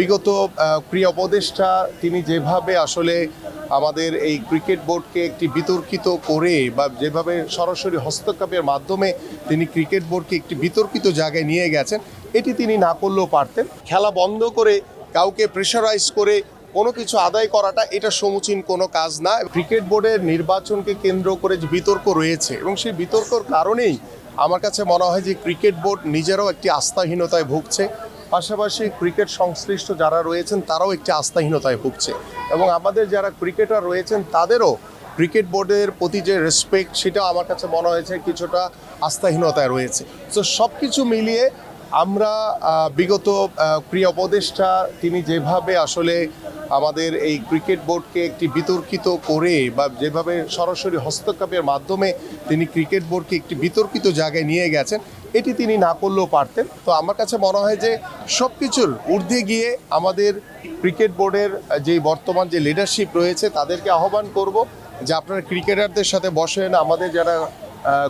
বিগত ক্রীড়া উপদেষ্টা তিনি যেভাবে আসলে আমাদের এই ক্রিকেট বোর্ডকে একটি বিতর্কিত করে বা যেভাবে সরাসরি হস্তক্ষেপের মাধ্যমে তিনি ক্রিকেট বোর্ডকে একটি বিতর্কিত জায়গায় নিয়ে গেছেন, এটি তিনি না করলেও পারতেন। খেলা বন্ধ করে কাউকে প্রেশারাইজ করে কোনো কিছু আদায় করাটা এটা সমুচীন কোনো কাজ না। ক্রিকেট বোর্ডের নির্বাচনকে কেন্দ্র করে যে বিতর্ক রয়েছে এবং সেই বিতর্কর কারণেই আমার কাছে মনে হয় যে ক্রিকেট বোর্ড নিজেরাও একটি আস্থাহীনতায় ভুগছে, পাশাপাশি ক্রিকেট সংশ্লিষ্ট যারা রয়েছেন তারাও একটি আস্থাহীনতায় ভুগছে এবং আমাদের যারা ক্রিকেটার রয়েছেন তাদেরও ক্রিকেট বোর্ডের প্রতি যে রেসপেক্ট সেটাও আমার কাছে মনে হয়েছে কিছুটা আস্থাহীনতায় রয়েছে। তো সব কিছু মিলিয়ে আমরা বিগত ক্রীড়া উপদেষ্টা তিনি যেভাবে আসলে আমাদের এই ক্রিকেট বোর্ডকে একটি বিতর্কিত করে বা যেভাবে সরাসরি হস্তক্ষেপের মাধ্যমে তিনি ক্রিকেট বোর্ডকে একটি বিতর্কিত জায়গায় নিয়ে গেছেন, এটি তিনি না করলেও পারতেন। তো আমার কাছে মনে হয় যে সব কিছুর ঊর্ধ্বে গিয়ে আমাদের ক্রিকেট বোর্ডের যে বর্তমান যে লিডারশিপ রয়েছে তাদেরকে আহ্বান করব যে আপনারা ক্রিকেটারদের সাথে বসেন, আমাদের যারা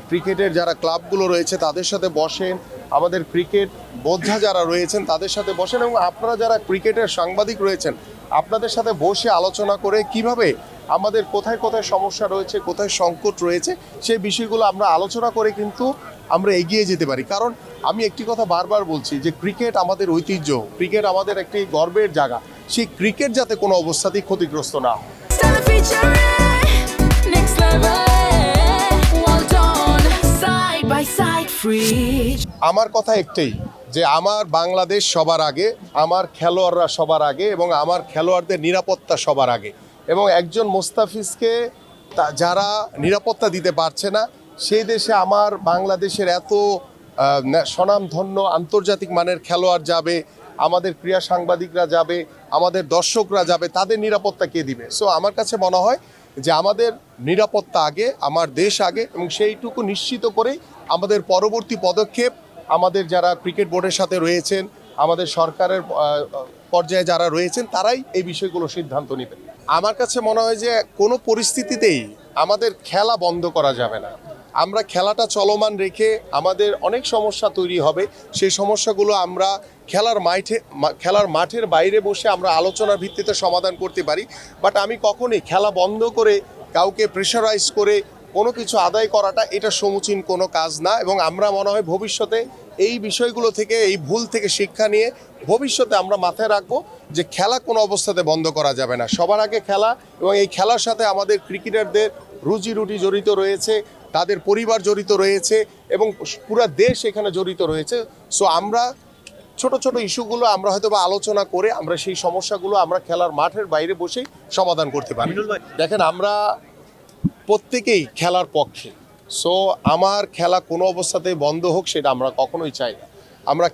ক্রিকেটের যারা ক্লাবগুলো রয়েছে তাদের সাথে বসেন, আমাদের ক্রিকেট বোদ্ধা যারা রয়েছেন তাদের সাথে বসেন এবং আপনারা যারা ক্রিকেটের সাংবাদিক রয়েছেন আপনাদের সাথে বসে আলোচনা করে কিভাবে আমাদের কোথায় কোথায় সমস্যা রয়েছে, কোথায় সংকট রয়েছে সেই বিষয়গুলো আমরা আলোচনা করে কিন্তু আমরা এগিয়ে যেতে পারি। কারণ আমি একটি কথা বারবার বলছি যে ক্রিকেট আমাদের ঐতিহ্য, ক্রিকেট আমাদের একটি গর্বের জায়গা, সেই ক্রিকেট যাতে কোনো অবস্থাতেই ক্ষতিগ্রস্ত না হয়। আমার কথা একটাই যে আমার বাংলাদেশ সবার আগে, আমার খেলোয়াড়রা সবার আগে এবং আমার খেলোয়াড়দের নিরাপত্তা সবার আগে। এবং একজন মোস্তাফিজকে যারা নিরাপত্তা দিতে পারছে না সেই দেশে আমার বাংলাদেশের এত স্বনামধন্য আন্তর্জাতিক মানের খেলোয়াড় যাবে, আমাদের ক্রীড়া সাংবাদিকরা যাবে, আমাদের দর্শকরা যাবে, তাদের নিরাপত্তা কে দিবে? সো আমার কাছে মনে হয় যে আমাদের নিরাপত্তা আগে, আমার দেশ আগে এবং সেইটুকু নিশ্চিত করেই আমাদের পরবর্তী পদক্ষেপ আমাদের যারা ক্রিকেট বোর্ডের সাথে রয়েছেন, আমাদের সরকারের পর্যায়ে যারা রয়েছেন তারাই এই বিষয়গুলো সিদ্ধান্ত নেবেন। আমার কাছে মনে হয় যে কোনো পরিস্থিতিতেই আমাদের খেলা বন্ধ করা যাবে না। আমরা খেলাটা চলমান রেখে আমাদের অনেক সমস্যা তৈরি হবে, সেই সমস্যাগুলো আমরা খেলার মাঠের বাইরে বসে আমরা আলোচনার ভিত্তিতে সমাধান করতে পারি। বাট আমি কখনোই খেলা বন্ধ করে কাউকে প্রেশারাইজ করে কোনো কিছু আদায় করাটা এটা সমুচীন কোনো কাজ না এবং আমরা মনে হয় ভবিষ্যতে এই বিষয়গুলো থেকে, এই ভুল থেকে শিক্ষা নিয়ে ভবিষ্যতে আমরা মাথায় রাখবো যে খেলা কোনো অবস্থাতে বন্ধ করা যাবে না। সবার আগে খেলা এবং এই খেলার সাথে আমাদের ক্রিকেটারদের রুজি রুটি জড়িত রয়েছে, তাদের পরিবার জড়িত রয়েছে এবং পুরো দেশ এখানে জড়িত রয়েছে। সো আমরা ছোট ছোট ইস্যুগুলো আমরা হয়তো বা আলোচনা করে আমরা সেই সমস্যাগুলো আমরা খেলার মাঠের বাইরে বসেই সমাধান করতে পারি। দেখেন, আমরা প্রত্যেকেই খেলার পক্ষে। সো আমার খেলা কোনো অবস্থাতেই বন্ধ হোক সেটা আমরা কখনোই চাই না। আমরা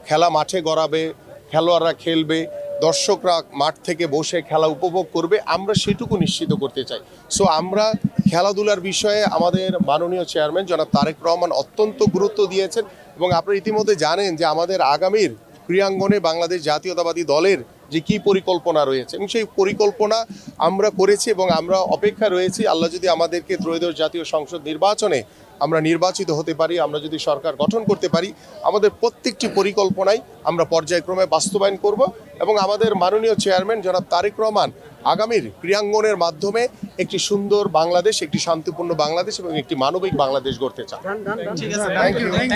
খেলা মাঠে গড়াবে, খেলোয়াড়রা খেলবে, দর্শকরা মাঠ থেকে বসে খেলা উপভোগ করবে, আমরা সেটুকু নিশ্চিত করতে চাই। সো আমরা খেলাধুলার বিষয়ে আমাদের মাননীয় চেয়ারম্যান জনাব তারেক রহমান অত্যন্ত গুরুত্ব দিয়েছেন এবং আপনারা ইতিমধ্যে জানেন যে আমাদের আগামীর ক্রীড়াঙ্গনে বাংলাদেশ জাতীয়তাবাদী দলের যে কী পরিকল্পনা রয়েছে এবং সেই পরিকল্পনা আমরা করেছি এবং আমরা অপেক্ষা রয়েছি আল্লাহ যদি আমাদেরকে ত্রয়োদশ জাতীয় সংসদ নির্বাচনে আমরা নির্বাচিত হতে পারি, আমরা যদি সরকার গঠন করতে পারি, আমাদের প্রত্যেকটি পরিকল্পনাই আমরা পর্যায়ক্রমে বাস্তবায়ন করব এবং আমাদের মাননীয় চেয়ারম্যান জনাব তারেক রহমান আগামীর ক্রীড়াঙ্গনের মাধ্যমে একটি সুন্দর বাংলাদেশ, একটি শান্তিপূর্ণ বাংলাদেশ এবং একটি মানবিক বাংলাদেশ গড়তে চান।